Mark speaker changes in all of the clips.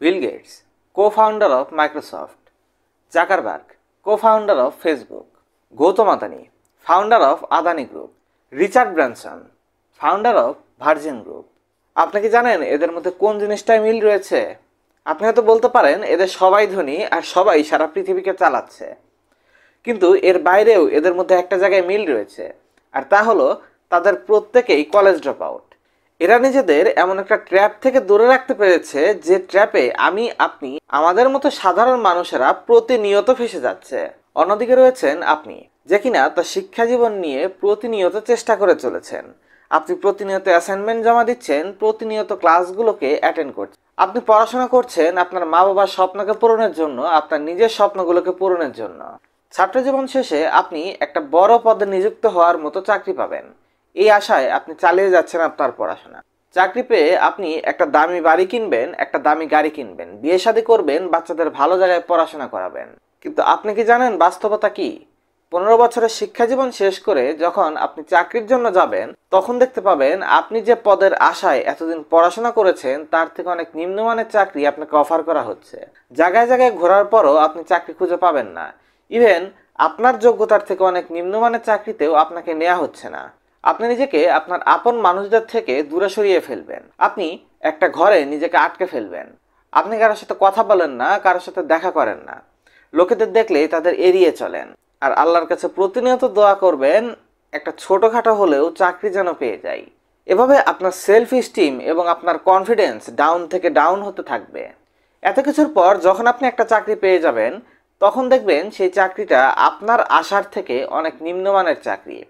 Speaker 1: Bill Gates, co-founder of Microsoft; Zuckerberg, co-founder of Facebook; Gautam Adani, founder of Adani group; Richard Branson, founder of Virgin group. আপনি কি জানেন এদের মধ্যে কোন জিনিসটায় মিল রয়েছে? আপনি হয়তো বলতে পারেন এদের সবাই ধনী আর সবাই সারা পৃথিবীকে চালাচ্ছে, কিন্তু এর বাইরেও এদের মধ্যে একটা জায়গায় মিল রয়েছে, আর তা হলো তাদের প্রত্যেকেই কলেজ ড্রপ আউট। এরা নিজেদের এমন একটা ট্র্যাপ থেকে দূরে রাখতে পেরেছে যে ট্র্যাপে আপনি আমাদের মতো সাধারণ মানুষেরা প্রতিনিয়ত ফেসে যাচ্ছে। অন্যদিকে রয়েছেন আপনি, যে কিনা তার শিক্ষা জীবন নিয়ে প্রতিনিয়ত চেষ্টা করে চলেছেন। আপনি প্রতিনিয়ত অ্যাসাইনমেন্ট জমা দিচ্ছেন, প্রতিনিয়ত ক্লাসগুলোকে অ্যাটেন্ড করছেন। আপনি পড়াশোনা করছেন আপনার মা বাবার স্বপ্নকে পূরণের জন্য, আপনার নিজের স্বপ্নগুলোকে পূরণের জন্য। ছাত্র জীবন শেষে আপনি একটা বড় পদে নিযুক্ত হওয়ার মতো চাকরি পাবেন, এই আশায় আপনি চালিয়ে যাচ্ছেন আপনার পড়াশোনা। চাকরি পেয়ে আপনি একটা দামি বাড়ি কিনবেন, একটা দামি গাড়ি কিনবেন, বিয়ে শাদী করবেন, বাচ্চাদের ভালো জায়গায় পড়াশোনা করাবেন। কিন্তু আপনি কি জানেন বাস্তবতা কি? 15 বছরের শিক্ষা জীবন শেষ করে যখন আপনি চাকরির জন্য যাবেন, তখন দেখতে পাবেন আপনি যে পদের আশায় এতদিন পড়াশোনা করেছেন তার থেকে অনেক নিম্নমানের চাকরি আপনাকে অফার করা হচ্ছে। জায়গায় জায়গায় ঘোরার পরও আপনি চাকরি খুঁজে পাবেন না। ইভেন আপনার যোগ্যতার থেকে অনেক নিম্নমানের চাকরিতেও আপনাকে নেওয়া হচ্ছে না। আপনি নিজেকে আপনার আপন মানুষদের থেকে দূরে সরিয়ে ফেলবেন। আপনি একটা ঘরে নিজেকে আটকে ফেলবেন। আপনি কারোর সাথে কথা বলেন না, কারোর সাথে দেখা করেন না, লোকেদের দেখলেই তাদের এড়িয়ে চলেন। আর আল্লাহর কাছে প্রতিনিয়ত দোয়া করবেন একটা ছোটখাটো হলেও চাকরি যেন পেয়ে যাই। এভাবে আপনার সেলফ স্টিম এবং আপনার কনফিডেন্স ডাউন থেকে ডাউন হতে থাকবে। এত কিছুর পর যখন আপনি একটা চাকরি পেয়ে যাবেন, তখন দেখবেন সেই চাকরিটা আপনার আশার থেকে অনেক নিম্নমানের চাকরি।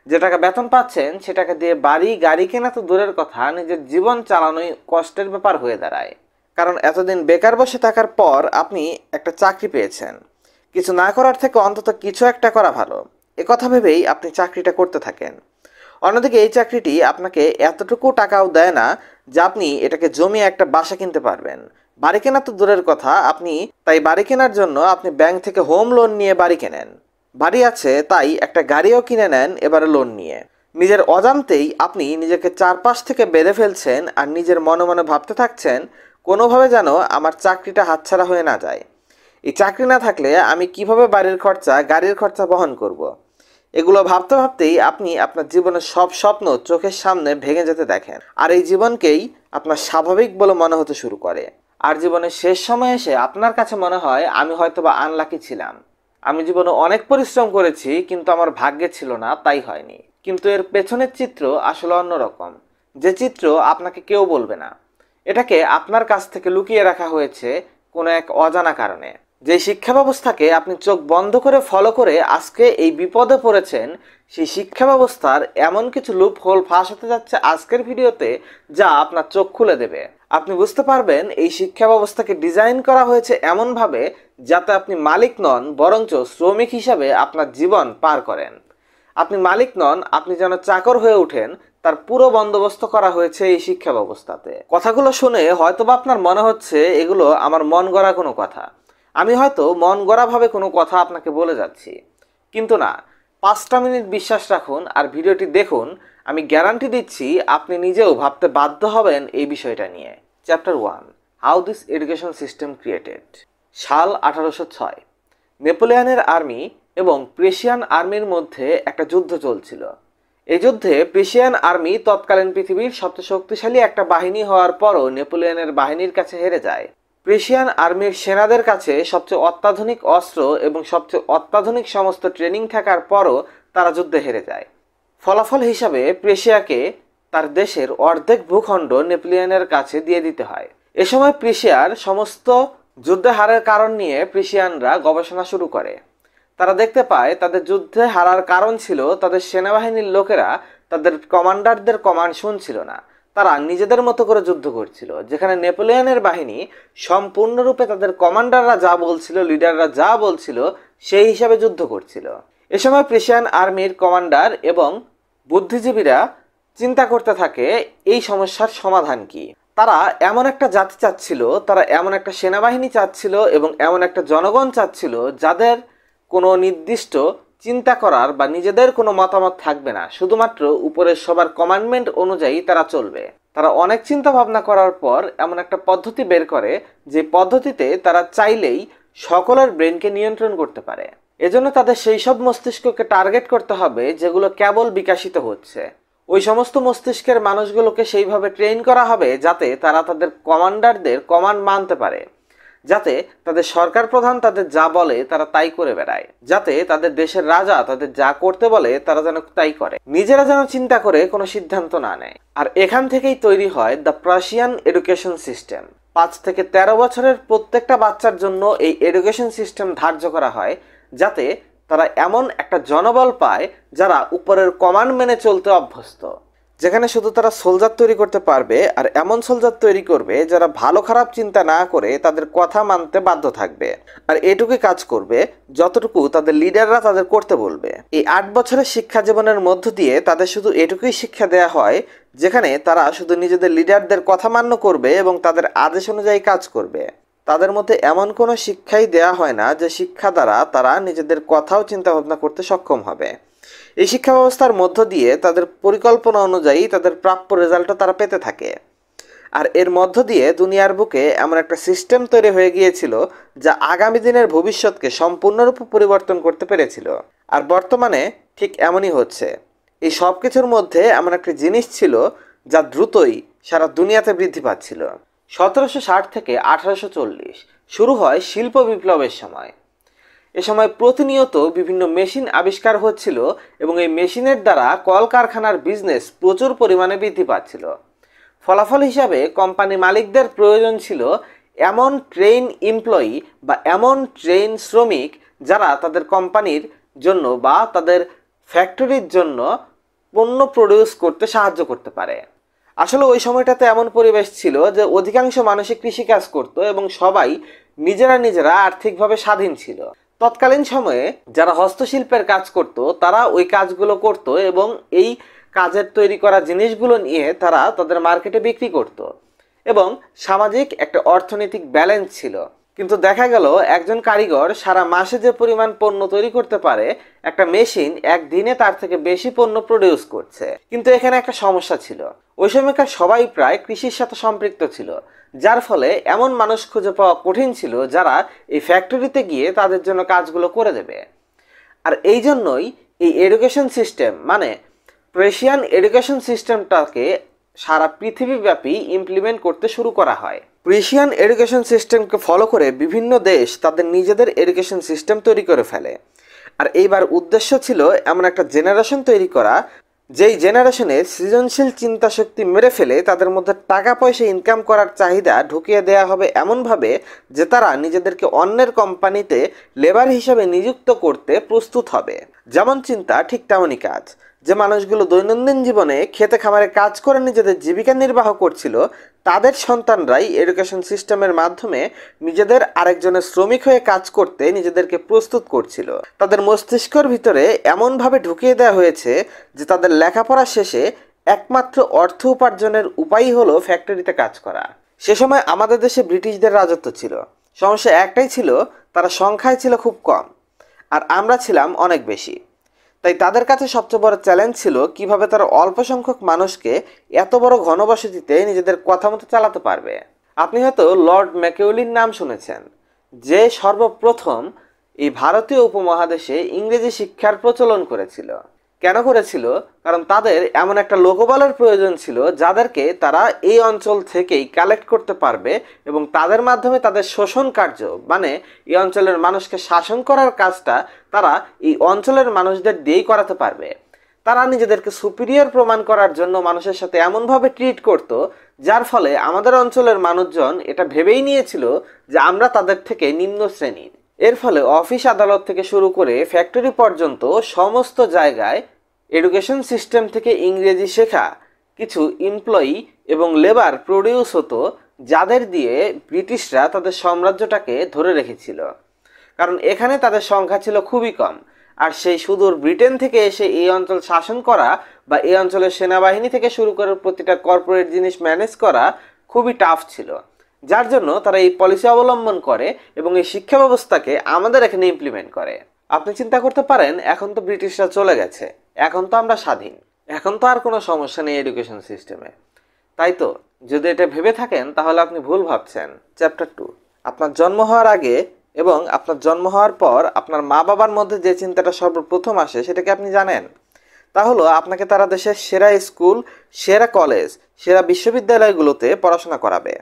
Speaker 1: যে টাকা বেতন পাচ্ছেন সে টাকা দিয়ে বাড়ি গাড়ি কেনা তো দূরের কথা, নিজের জীবন চালানোই কষ্টের ব্যাপার হয়ে দাঁড়ায়। কারণ এতদিন বেকার বসে থাকার পর আপনি একটা চাকরি পেয়েছেন। কিছু না করার থেকে অন্তত কিছু একটা করা ভালো, কথা ভেবেই আপনি চাকরিটা করতে থাকেন। অন্যদিকে এই চাকরিটি আপনাকে এতটুকু টাকাও দেয় না যে আপনি এটাকে জমিয়ে একটা বাসা কিনতে পারবেন। বাড়ি কেনা তো দূরের কথা, আপনি তাই বাড়ি কেনার জন্য আপনি ব্যাংক থেকে হোম লোন নিয়ে বাড়ি কেনেন। বাড়ি আছে তাই একটা গাড়িও কিনে নেন এবারে লোন নিয়ে। নিজের অজান্তেই আপনি নিজেকে চারপাশ থেকে বেঁধে ফেলছেন আর নিজের মনে মনে ভাবতে থাকছেন কোনোভাবে যেন আমার চাকরিটা হাতছাড়া হয়ে না যায়। এই চাকরি না থাকলে আমি কিভাবে বাড়ির খরচা গাড়ির খরচা বহন করব। এগুলো ভাবতে ভাবতেই আপনি আপনার জীবনের সব স্বপ্ন চোখের সামনে ভেঙে যেতে দেখেন, আর এই জীবনকেই আপনার স্বাভাবিক বলে মনে হতে শুরু করে। আর জীবনের শেষ সময় এসে আপনার কাছে মনে হয় আমি হয়তোবা আনলাকি ছিলাম, আমি জীবনে অনেক পরিশ্রম করেছি কিন্তু আমার ভাগ্যে ছিল না, তাই হয়নি। কিন্তু এর পেছনের চিত্র আসলে অন্যরকম, যে চিত্র আপনাকে কেউ বলবে না। এটাকে আপনার কাছ থেকে লুকিয়ে রাখা হয়েছে কোনো এক অজানা কারণে। যে শিক্ষা ব্যবস্থাকে আপনি চোখ বন্ধ করে ফলো করে আজকে এই বিপদে পড়েছেন, সেই শিক্ষা ব্যবস্থার এমন কিছু লুপ হোল ফাঁস হতে যাচ্ছে আজকের ভিডিওতে, যা আপনার চোখ খুলে দেবে। আপনি বুঝতে পারবেন এই শিক্ষা ব্যবস্থাকে ডিজাইন করা হয়েছে এমনভাবে যাতে আপনি মালিক নন, বরঞ্চ শ্রমিক হিসাবে আপনার জীবন পার করেন। আপনি মালিক নন, আপনি যেন চাকর হয়ে ওঠেন, তার পুরো বন্দোবস্ত করা হয়েছে এই শিক্ষা ব্যবস্থাতে। কথাগুলো শুনে হয়তোবা আপনার মনে হচ্ছে এগুলো আমার মন গড়া কোনো কথা, আমি হয়তো মন গড়াভাবে কোনো কথা আপনাকে বলে যাচ্ছি। কিন্তু না, 5টা মিনিট বিশ্বাস রাখুন আর ভিডিওটি দেখুন, আমি গ্যারান্টি দিচ্ছি আপনি নিজেও ভাবতে বাধ্য হবেন এই বিষয়টা নিয়ে। Chapter 1, how this education system created. সাল 1806। নেপোলিয়নের আর্মি এবং প্রেশিয়ান আর্মির মধ্যে একটা যুদ্ধ চলছিল। এই যুদ্ধে প্রেশিয়ান আর্মি তৎকালীন পৃথিবীর সবচেয়ে শক্তিশালী একটা বাহিনী হওয়ার পরও নেপোলিয়নের বাহিনীর কাছে হেরে যায়। প্রেশিয়ান আর্মির সেনাদের কাছে সবচেয়ে অত্যাধুনিক অস্ত্র এবং সবচেয়ে অত্যাধুনিক সমস্ত ট্রেনিং থাকার পরও তারা যুদ্ধে হেরে যায়। ফলাফল হিসাবে প্রেশিয়াকে তার দেশের অর্ধেক ভূখণ্ড নেপোলিয়নের কাছে দিয়ে দিতে হয়। এ সময় প্রেশিয়ার সমস্ত যুদ্ধে হারের কারণ নিয়ে প্রেশিয়ানরা গবেষণা শুরু করে। তারা দেখতে পায় তাদের যুদ্ধে হারার কারণ ছিল তাদের সেনাবাহিনীর লোকেরা তাদের কমান্ডারদের কমান্ড শুনছিল না, তারা নিজেদের মতো করে যুদ্ধ করছিল। যেখানে নেপোলিয়নের বাহিনী সম্পূর্ণরূপে তাদের কমান্ডাররা যা বলছিল, লিডাররা যা বলছিল সেই হিসাবে যুদ্ধ করছিল। এ সময় প্রেশিয়ান আর্মির কমান্ডার এবং বুদ্ধিজীবীরা চিন্তা করতে থাকে এই সমস্যার সমাধান কি। তারা এমন একটা জাতি চাচ্ছিল, তারা এমন একটা সেনাবাহিনী চাচ্ছিল এবং এমন একটা জনগণ চাচ্ছিল যাদের কোনো নির্দিষ্ট চিন্তা করার বা নিজেদের কোনো মতামত থাকবে না, শুধুমাত্র উপরের সবার কমান্ডমেন্ট অনুযায়ী তারা চলবে। তারা অনেক চিন্তা ভাবনা করার পর এমন একটা পদ্ধতি বের করে যে পদ্ধতিতে তারা চাইলেই সকলের ব্রেনকে নিয়ন্ত্রণ করতে পারে। এজন্য তাদের সেই সব মস্তিষ্ককে টার্গেট করতে হবে যেগুলো কেবল বিকশিত হচ্ছে। ওই সমস্ত মস্তিষ্কের মানুষগুলোকে সেইভাবে ট্রেন করা হবে যাতে তারা তাদের কমান্ডারদের কমান্ড মানতে পারে, যাতে তাদের সরকার প্রধান তাদের যা বলে তারা তাই করে বেড়ায়, যাতে তাদের দেশের রাজা তাদের যা করতে বলে তারা যেন তাই করে, নিজেরা যেন চিন্তা করে কোনো সিদ্ধান্ত না নেয়। আর এখান থেকেই তৈরি হয় দ্য প্রাশিয়ান এডুকেশন সিস্টেম। 5 থেকে 13 বছরের প্রত্যেকটা বাচ্চার জন্য এই এডুকেশন সিস্টেম ধার্য করা হয় যাতে তারা এমন একটা জনবল পায় যারা উপরের কমান্ড মেনে চলতে অভ্যস্ত, যেখানে শুধু তারা সোলজার তৈরি করতে পারবে আর এমন সোলজার তৈরি করবে যারা ভালো খারাপ চিন্তা না করে তাদের কথা মানতে বাধ্য থাকবে আর এটুকুই কাজ করবে যতটুকু তাদের লিডাররা তাদের করতে বলবে। এই 8 বছরের শিক্ষা জীবনের মধ্য দিয়ে তাদের শুধু এটুকুই শিক্ষা দেয়া হয় যেখানে তারা শুধু নিজেদের লিডারদের কথা মান্য করবে এবং তাদের আদেশ অনুযায়ী কাজ করবে। তাদের মধ্যে এমন কোনো শিক্ষাই দেয়া হয় না যে শিক্ষা দ্বারা তারা নিজেদের কথাও চিন্তা ভাবনা করতে সক্ষম হবে। এই শিক্ষা ব্যবস্থার মধ্য দিয়ে তাদের পরিকল্পনা অনুযায়ী তাদের প্রাপ্য রেজাল্টও তারা পেতে থাকে। আর এর মধ্য দিয়ে দুনিয়ার বুকে এমন একটা সিস্টেম তৈরি হয়ে গিয়েছিল যা আগামী দিনের ভবিষ্যৎকে সম্পূর্ণরূপে পরিবর্তন করতে পেরেছিল। আর বর্তমানে ঠিক এমনই হচ্ছে। এই সব কিছুর মধ্যে এমন একটা জিনিস ছিল যা দ্রুতই সারা দুনিয়াতে বৃদ্ধি পাচ্ছিল। 1760 থেকে 1840 শুরু হয় শিল্প বিপ্লবের সময়। এ সময় প্রতিনিয়ত বিভিন্ন মেশিন আবিষ্কার হচ্ছিল এবং এই মেশিনের দ্বারা কলকারখানার বিজনেস প্রচুর পরিমাণে বৃদ্ধি পাচ্ছিল। ফলাফল হিসাবে কোম্পানি মালিকদের প্রয়োজন ছিল এমন ট্রেন এমপ্লয়ি বা এমন ট্রেন শ্রমিক যারা তাদের কোম্পানির জন্য বা তাদের ফ্যাক্টরির জন্য পণ্য প্রডিউস করতে সাহায্য করতে পারে। আসলে ওই সময়টাতে এমন পরিবেশ ছিল যে অধিকাংশ মানুষই কৃষিকাজ করত এবং সবাই নিজেরা আর্থিকভাবে স্বাধীন ছিল। তৎকালীন সময়ে যারা হস্তশিল্পের কাজ করত তারা ওই কাজগুলো করত এবং এই কাজের তৈরি করা জিনিসগুলো নিয়ে তারা তাদের মার্কেটে বিক্রি করত এবং সামাজিক একটা অর্থনৈতিক ব্যালেন্স ছিল। কিন্তু দেখা গেল একজন কারিগর সারা মাসে যে পরিমাণ পণ্য তৈরি করতে পারে একটা মেশিন একদিনে তার থেকে বেশি পণ্য প্রডিউস করছে। কিন্তু এখানে একটা সমস্যা ছিল, ওই সময়কার সবাই প্রায় কৃষির সাথে সম্পৃক্ত ছিল, যার ফলে এমন মানুষ খুঁজে পাওয়া কঠিন ছিল যারা এই ফ্যাক্টরিতে গিয়ে তাদের জন্য কাজগুলো করে দেবে। আর এই জন্যই এই এডুকেশন সিস্টেম মানে প্রেশিয়ান এডুকেশন সিস্টেমটাকে সারা পৃথিবীব্যাপী ইমপ্লিমেন্ট করতে শুরু করা হয়। প্রেশিয়ান এডুকেশন সিস্টেমকে ফলো করে বিভিন্ন দেশ তাদের নিজেদের এডুকেশন সিস্টেম তৈরি করে ফেলে। আর এইবার উদ্দেশ্য ছিল এমন একটা জেনারেশন তৈরি করা যেই জেনারেশনে সৃজনশীল চিন্তা শক্তি মেরে ফেলে তাদের মধ্যে টাকা পয়সা ইনকাম করার চাহিদা ঢুকিয়ে দেয়া হবে এমনভাবে যে তারা নিজেদেরকে অন্যের কোম্পানিতে লেবার হিসাবে নিযুক্ত করতে প্রস্তুত হবে। যেমন চিন্তা ঠিক তেমনই কাজ। যে মানুষগুলো দৈনন্দিন জীবনে খেতে খামারে কাজ করে নিজেদের জীবিকা নির্বাহ করছিল তাদের সন্তানরাই এডুকেশন সিস্টেমের মাধ্যমে নিজেদের আরেকজনের শ্রমিক হয়ে কাজ করতে নিজেদেরকে প্রস্তুত করছিল। তাদের মস্তিষ্কের ভিতরে এমনভাবে ঢুকিয়ে দেওয়া হয়েছে যে তাদের লেখাপড়া শেষে একমাত্র অর্থ উপার্জনের উপায়ই হলো ফ্যাক্টরিতে কাজ করা। সে সময় আমাদের দেশে ব্রিটিশদের রাজত্ব ছিল। সমস্যা একটাই ছিল, তারা সংখ্যায় ছিল খুব কম আর আমরা ছিলাম অনেক বেশি। তাই তাদের কাছে সবচেয়ে বড় চ্যালেঞ্জ ছিল কিভাবে তারা অল্প সংখ্যক মানুষকে এত বড় ঘনবসতিতে নিজেদের কথা মতো চালাতে পারবে। আপনি হয়তো লর্ড ম্যাকিউলির নাম শুনেছেন, যে সর্বপ্রথম এই ভারতীয় উপমহাদেশে ইংরেজি শিক্ষার প্রচলন করেছিল। কেন করেছিল? কারণ তাদের এমন একটা লোকবলের প্রয়োজন ছিল যাদেরকে তারা এই অঞ্চল থেকেই কালেক্ট করতে পারবে এবং তাদের মাধ্যমে তাদের শোষণ কার্য মানে এই অঞ্চলের মানুষকে শাসন করার কাজটা তারা এই অঞ্চলের মানুষদের দিয়েই করাতে পারবে। তারা নিজেদেরকে সুপিরিয়র প্রমাণ করার জন্য মানুষের সাথে এমনভাবে ট্রিট করত যার ফলে আমাদের অঞ্চলের মানুষজন এটা ভেবেই নিয়েছিল যে আমরা তাদের থেকে নিম্ন শ্রেণীর। এর ফলে অফিস আদালত থেকে শুরু করে ফ্যাক্টরি পর্যন্ত সমস্ত জায়গায় এডুকেশন সিস্টেম থেকে ইংরেজি শেখা কিছু এমপ্লয়ি এবং লেবার প্রডিউস হতো যাদের দিয়ে ব্রিটিশরা তাদের সাম্রাজ্যটাকে ধরে রেখেছিল। কারণ এখানে তাদের সংখ্যা ছিল খুবই কম আর সেই সুদূর ব্রিটেন থেকে এসে এই অঞ্চল শাসন করা বা এই অঞ্চলের সেনাবাহিনী থেকে শুরু করে প্রতিটা কর্পোরেট জিনিস ম্যানেজ করা খুবই টাফ ছিল, যার জন্য তারা এই পলিসি অবলম্বন করে এবং এই শিক্ষা ব্যবস্থাকে আমাদের এখানে ইমপ্লিমেন্ট করে। আপনি চিন্তা করতে পারেন এখন তো ব্রিটিশরা চলে গেছে, এখন তো আমরা স্বাধীন, এখন তো আর কোনো সমস্যা নেই এডুকেশন সিস্টেমে, তাই তো, যদি এটা ভেবে থাকেন তাহলে আপনি ভুল ভাবছেন। চ্যাপ্টার 2, আপনার জন্ম হওয়ার আগে এবং আপনার জন্ম হওয়ার পর আপনার মা বাবার মধ্যে যে চিন্তাটা সর্বপ্রথম আসে সেটা কি আপনি জানেন? তা হলো আপনাকে তারা দেশের সেরা স্কুল, সেরা কলেজ, সেরা বিশ্ববিদ্যালয়গুলোতে পড়াশোনা করাবে,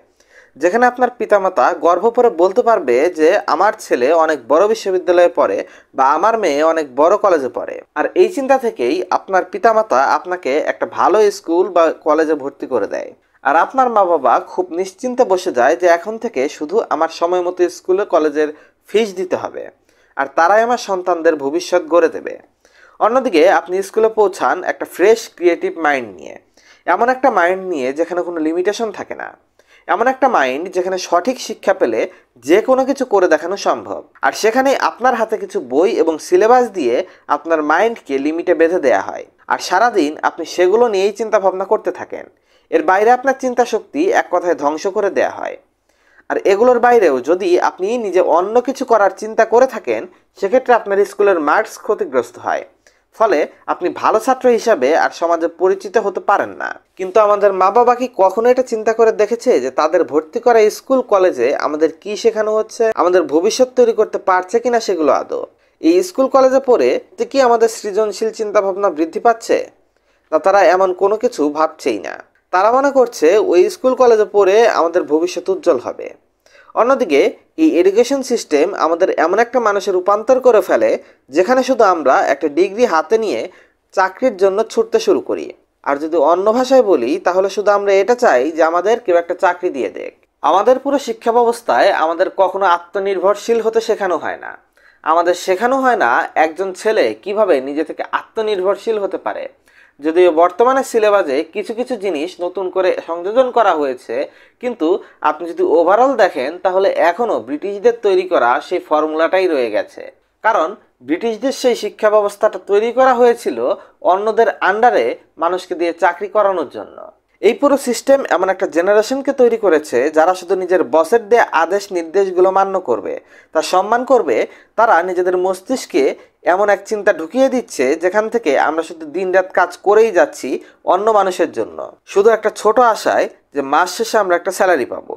Speaker 1: যেখানে আপনার পিতামাতা গর্ব করে বলতে পারবে যে আমার ছেলে অনেক বড় বিশ্ববিদ্যালয়ে পড়ে বা আমার মেয়ে অনেক বড় কলেজে পড়ে। আর এই চিন্তা থেকেই আপনার পিতামাতা আপনাকে একটা ভালো স্কুল বা কলেজে ভর্তি করে দেয়। আর আপনার মা বাবা খুব নিশ্চিন্তে বসে যায় যে এখন থেকে শুধু আমার সময় মতো স্কুলে কলেজের ফিস দিতে হবে, আর তারাই আমার সন্তানদের ভবিষ্যৎ গড়ে দেবে। অন্যদিকে আপনি স্কুলে পৌঁছান একটা ফ্রেশ ক্রিয়েটিভ মাইন্ড নিয়ে, এমন একটা মাইন্ড নিয়ে যেখানে কোনো লিমিটেশন থাকে না, এমন একটা মাইন্ড যেখানে সঠিক শিক্ষা পেলে যে কোনো কিছু করে দেখানো সম্ভব। আর সেখানে আপনার হাতে কিছু বই এবং সিলেবাস দিয়ে আপনার মাইন্ডকে লিমিটে বেঁধে দেওয়া হয়, আর সারাদিন আপনি সেগুলো নিয়েই চিন্তা ভাবনা করতে থাকেন। এর বাইরে আপনার চিন্তা শক্তি এক কথায় ধ্বংস করে দেয়া হয়। আর এগুলোর বাইরেও যদি আপনি নিজে অন্য কিছু করার চিন্তা করে থাকেন, সেক্ষেত্রে আপনার স্কুলের মার্কস ক্ষতিগ্রস্ত হয়, ফলে আপনি ভালো ছাত্র হিসাবে আর সমাজে পরিচিত হতে পারেন না। কিন্তু আমাদের মা বাবা কি কখনো এটা চিন্তা করে দেখেছে যে তাদের ভর্তি করা স্কুল কলেজে আমাদের কি শেখানো হচ্ছে, আমাদের ভবিষ্যৎ তৈরি করতে পারছে কিনা সেগুলো আদৌ? এই স্কুল কলেজে পড়ে কি আমাদের সৃজনশীল চিন্তা ভাবনা বৃদ্ধি পাচ্ছে? না, তারা এমন কোনো কিছু ভাবছেই না। তারা মনে করছে ওই স্কুল কলেজে পড়ে আমাদের ভবিষ্যৎ উজ্জ্বল হবে। অন্যদিকে এই এডুকেশন সিস্টেম আমাদের এমন একটা মানুষের রূপান্তর করে ফেলে যেখানে শুধু আমরা একটা ডিগ্রি হাতে নিয়ে চাকরির জন্য ছুটতে শুরু করি। আর যদি অন্য ভাষায় বলি তাহলে শুধু আমরা এটা চাই যে আমাদের কেউ একটা চাকরি দিয়ে দেখ। আমাদের পুরো শিক্ষা ব্যবস্থায় আমাদের কখনো আত্মনির্ভরশীল হতে শেখানো হয় না। আমাদের শেখানো হয় না একজন ছেলে কিভাবে নিজে থেকে আত্মনির্ভরশীল হতে পারে। যদিও বর্তমানে সিলেবাসে কিছু কিছু জিনিস নতুন করে সংযোজন করা হয়েছে, কিন্তু আপনি যদি ওভারঅল দেখেন তাহলে এখনও ব্রিটিশদের তৈরি করা সেই ফর্মুলাটাই রয়ে গেছে। কারণ ব্রিটিশদের সেই শিক্ষা ব্যবস্থাটা তৈরি করা হয়েছিল অন্যদের আন্ডারে মানুষকে দিয়ে চাকরি করানোর জন্য। এই পুরো সিস্টেম এমন একটা জেনারেশনকে তৈরি করেছে যারা শুধু নিজের বসের দেয়া আদেশ নির্দেশগুলো মান্য করবে, তার সম্মান করবে। তারা নিজেদের মস্তিষ্কে এমন এক চিন্তা ঢুকিয়ে দিচ্ছে যেখান থেকে আমরা শুধু দিনরাত কাজ করেই যাচ্ছি অন্য মানুষের জন্য, শুধু একটা ছোট আশায় যে মাস শেষে আমরা একটা স্যালারি পাবো।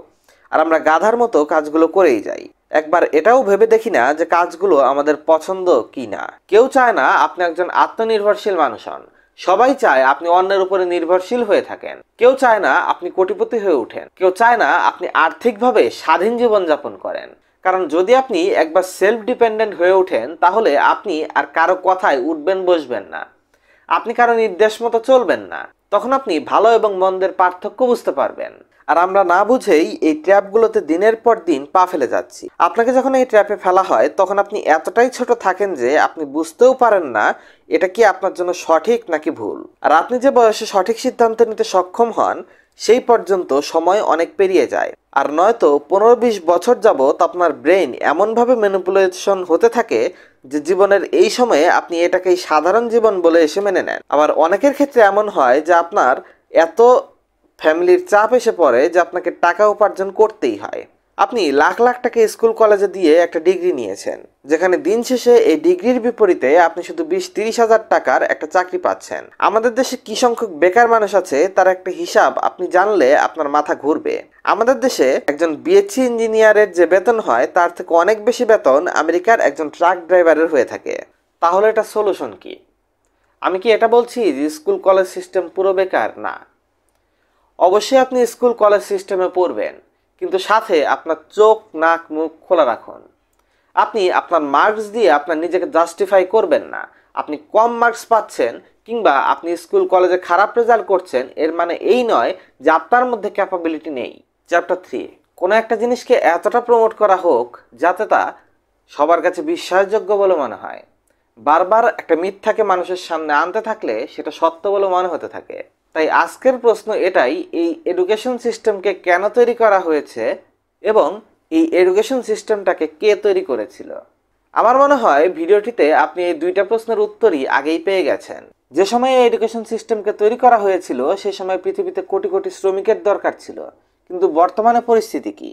Speaker 1: আর আমরা গাধার মতো কাজগুলো করেই যাই। একবার এটাও ভেবে দেখি না যে কাজগুলো আমাদের পছন্দ কি না। কেউ চায় না আপনি একজন আত্মনির্ভরশীল মানুষ হন, সবাই চায় আপনি অন্যের উপরে নির্ভরশীল হয়ে থাকেন। কেউ চায় না আপনি কোটিপতি হয়ে ওঠেন, কেউ চায় না আপনি আর্থিকভাবে স্বাধীন জীবন যাপন করেন। কারণ যদি আপনি একবার সেলফ ডিপেন্ডেন্ট হয়ে ওঠেন তাহলে আপনি আর কারো কথায় উঠবেন বসবেন না, আপনি কারো নির্দেশ মতো চলবেন না। তখন আপনি ভালো এবং মন্দের পার্থক্য বুঝতে পারবেন। আর আমরা না বুঝেই এই ট্র্যাপগুলোতে দিনের পর দিন পা ফেলে যাচ্ছি। আপনাকে যখন এই ট্র্যাপে ফেলা হয় তখন আপনি এতটাই ছোট থাকেন যে আপনি বুঝতেও পারেন না এটা কি আপনার জন্য সঠিক নাকি ভুল। আর আপনি যে বয়সে সঠিক সিদ্ধান্ত নিতে সক্ষম হন সেই পর্যন্ত সময় অনেক পেরিয়ে যায়। আর নয়তো 15-20 বছর যাবত আপনার ব্রেন এমনভাবে ম্যানিপুলেশন হতে থাকে যে জীবনের এই সময়ে আপনি এটাকেই সাধারণ জীবন বলে এসে মেনে নেন। আবার অনেকের ক্ষেত্রে এমন হয় যে আপনার এত ফ্যামিলির চাপ এসে পড়ে যে আপনাকে টাকা উপার্জন করতেই হয়। আপনি লাখ লাখ টাকা স্কুল কলেজে দিয়ে একটা ডিগ্রি নিয়েছেন, যেখানে দিন শেষে এই ডিগ্রির বিপরীতে আপনি শুধু 20-30 হাজার টাকার একটা চাকরি পাচ্ছেন। আমাদের দেশে কি সংখ্যক বেকার মানুষ আছে তার একটা হিসাব আপনি জানলে আপনার মাথা ঘুরবে। আমাদের দেশে একজন বিএসসি ইঞ্জিনিয়ারের যে বেতন হয় তার থেকে অনেক বেশি বেতন আমেরিকার একজন ট্রাক ড্রাইভারের হয়ে থাকে। তাহলে এটা সলিউশন কি? আমি কি এটা বলছি যে স্কুল কলেজ সিস্টেম পুরো বেকার? না, অবশ্যই আপনি স্কুল কলেজ সিস্টেমে পড়বেন, কিন্তু সাথে আপনার চোখ নাক মুখ খোলা রাখুন। আপনি আপনার মার্কস দিয়ে আপনার নিজেকে জাস্টিফাই করবেন না। আপনি কম মার্কস পাচ্ছেন কিংবা আপনি স্কুল কলেজে খারাপ রেজাল্ট করছেন এর মানে এই নয় যে আপনার মধ্যে ক্যাপাবিলিটি নেই। চ্যাপ্টার 3, কোনো একটা জিনিসকে এতটা প্রমোট করা হোক যাতে তা সবার কাছে বিশ্বাসযোগ্য বলে মনে হয়। বারবার একটা মিথ্যাকে মানুষের সামনে আনতে থাকলে সেটা সত্য বলে মনে হতে থাকে। তাই আজকের প্রশ্ন এটাই, এই এডুকেশন সিস্টেমকে কেন তৈরি করা হয়েছে এবং এই এডুকেশন সিস্টেমটাকে কে তৈরি করেছিল? আমার মনে হয় ভিডিওটিতে আপনি এই দুইটা প্রশ্নের উত্তরই আগেই পেয়ে গেছেন। যে সময়ে এই এডুকেশন সিস্টেমকে তৈরি করা হয়েছিল সেই সময় পৃথিবীতে কোটি কোটি শ্রমিকের দরকার ছিল, কিন্তু বর্তমানে পরিস্থিতি কি?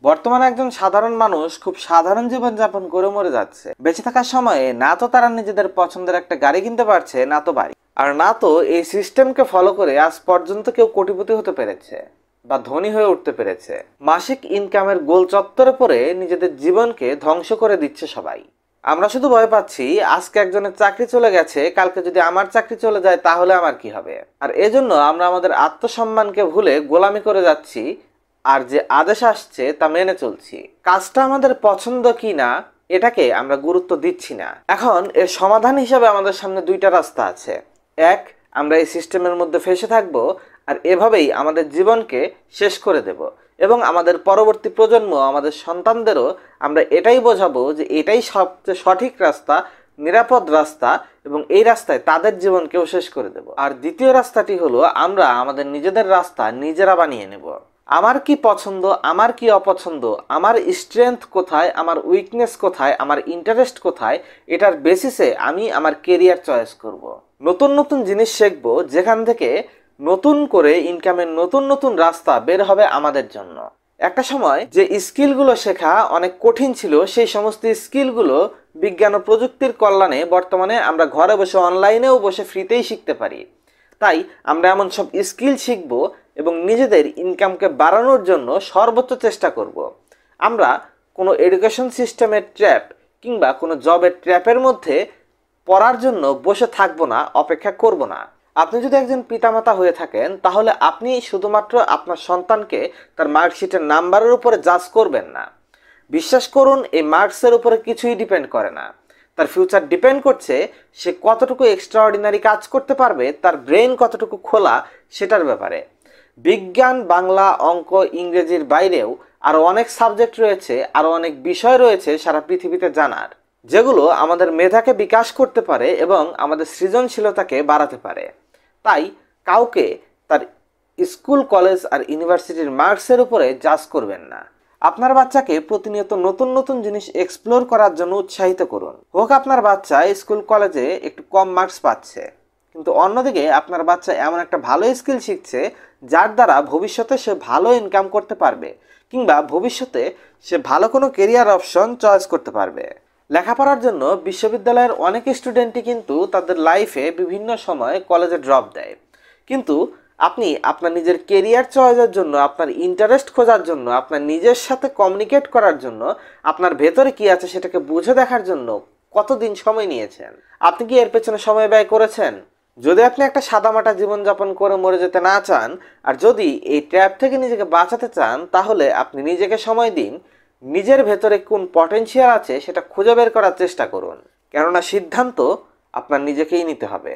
Speaker 1: বর্তমানে একজন সাধারণ মানুষ খুব সাধারণ জীবনযাপন করে মরে যাচ্ছে। বেঁচে থাকার সময়ে না তো তারা নিজেদের পছন্দের একটা গাড়ি কিনতে পারছে, না তো বাড়ি, আর না তো এই সিস্টেমকে ফলো করে আজ পর্যন্ত কেউ কোটিপতি হতে পেরেছে বা ধনী হয়ে উঠতে পেরেছে। মাসিক ইনকামের গোল চত্বরে পড়ে নিজেদের জীবনকে ধ্বংস করে দিচ্ছে সবাই। আমরা শুধু ভয় পাচ্ছি আজকে একজনের চাকরি চলে গেছে, কালকে যদি আমার চাকরি চলে যায় তাহলে আমার কি হবে। আর এজন্য আমরা আমাদের আত্মসম্মানকে ভুলে গোলামি করে যাচ্ছি, আর যে আদেশ আসছে তা মেনে চলছি। কাজটা আমাদের পছন্দ কি না এটাকে আমরা গুরুত্ব দিচ্ছি না। এখন এর সমাধান হিসাবে আমাদের সামনে দুইটা রাস্তা আছে। এক, আমরা এই সিস্টেমের মধ্যে ফেসে থাকব আর এভাবেই আমাদের জীবনকে শেষ করে দেব, এবং আমাদের পরবর্তী প্রজন্ম, আমাদের সন্তানদেরও আমরা এটাই বোঝাবো যে এটাই সবচেয়ে সঠিক রাস্তা, নিরাপদ রাস্তা, এবং এই রাস্তায় তাদের জীবনকেও শেষ করে দেব। আর দ্বিতীয় রাস্তাটি হলো আমরা আমাদের নিজেদের রাস্তা নিজেরা বানিয়ে নেব। আমার কি পছন্দ, আমার কি অপছন্দ, আমার স্ট্রেংথ কোথায়, আমার উইকনেস কোথায়, আমার ইন্টারেস্ট কোথায়, এটার বেসিসে আমি আমার কেরিয়ার চয়েস করব। নতুন নতুন জিনিস শিখবো, যেখান থেকে নতুন করে ইনকামের নতুন নতুন রাস্তা বের হবে আমাদের জন্য। একটা সময় যে স্কিলগুলো শেখা অনেক কঠিন ছিল, সেই সমস্ত স্কিলগুলো বিজ্ঞান ও প্রযুক্তির কল্যাণে বর্তমানে আমরা ঘরে বসে অনলাইনেও বসে ফ্রিতেই শিখতে পারি। তাই আমরা এমন সব স্কিল শিখব এবং নিজেদের ইনকামকে বাড়ানোর জন্য সর্বোচ্চ চেষ্টা করব। আমরা কোনো এডুকেশন সিস্টেমের ট্র্যাপ কিংবা কোনো জবের ট্র্যাপের মধ্যে পড়ার জন্য বসে থাকবো না, অপেক্ষা করব না। আপনি যদি একজন পিতামাতা হয়ে থাকেন তাহলে আপনি শুধুমাত্র আপনার সন্তানকে তার মার্কশিটের নাম্বারের উপরে জাজ করবেন না। বিশ্বাস করুন, এই মার্কসের উপরে কিছুই ডিপেন্ড করে না। তার ফিউচার ডিপেন্ড করছে সে কতটুকু এক্সট্রাঅর্ডিনারি কাজ করতে পারবে, তার ব্রেন কতটুকু খোলা সেটার ব্যাপারে। বিজ্ঞান, বাংলা, অঙ্ক, ইংরেজির বাইরেও আরও অনেক সাবজেক্ট রয়েছে, আরও অনেক বিষয় রয়েছে সারা পৃথিবীতে জানার, যেগুলো আমাদের মেধাকে বিকাশ করতে পারে এবং আমাদের সৃজনশীলতাকে বাড়াতে পারে। তাই কাউকে তার স্কুল, কলেজ আর ইউনিভার্সিটির মার্কসের উপরে জাজ করবেন না। আপনার বাচ্চাকে প্রতিনিয়ত নতুন নতুন জিনিস এক্সপ্লোর করার জন্য উৎসাহিত করুন। হোক আপনার বাচ্চা স্কুল কলেজে একটু কম মার্কস পাচ্ছে, কিন্তু অন্যদিকে আপনার বাচ্চা এমন একটা ভালো স্কিল শিখছে যার দ্বারা ভবিষ্যতে সে ভালো ইনকাম করতে পারবে, কিংবা ভবিষ্যতে সে ভালো কোনো কেরিয়ার অপশন চয়েস করতে পারবে। লেখাপড়ার জন্য বিশ্ববিদ্যালয়ের অনেক স্টুডেন্টই কিন্তু তাদের লাইফে বিভিন্ন সময় কলেজে ড্রপ দেয়, কিন্তু আপনি আপনার নিজের কেরিয়ার চয়েসের জন্য, আপনার ইন্টারেস্ট খোঁজার জন্য, আপনার নিজের সাথে কমিউনিকেট করার জন্য, আপনার ভেতরে কি আছে সেটাকে বুঝে দেখার জন্য কতদিন সময় নিয়েছেন? আপনি কি এর পেছনে সময় ব্যয় করেছেন? যদি আপনি একটা সাদামাটা জীবনযাপন করে মরে যেতে না চান, আর যদি এই ট্র্যাপ থেকে নিজেকে বাঁচাতে চান, তাহলে আপনি নিজেকে সময় দিন। নিজের ভেতরে কোন পটেনশিয়াল আছে সেটা খুঁজে বের করার চেষ্টা করুন, কেননা সিদ্ধান্ত আপনার নিজেকেই নিতে হবে।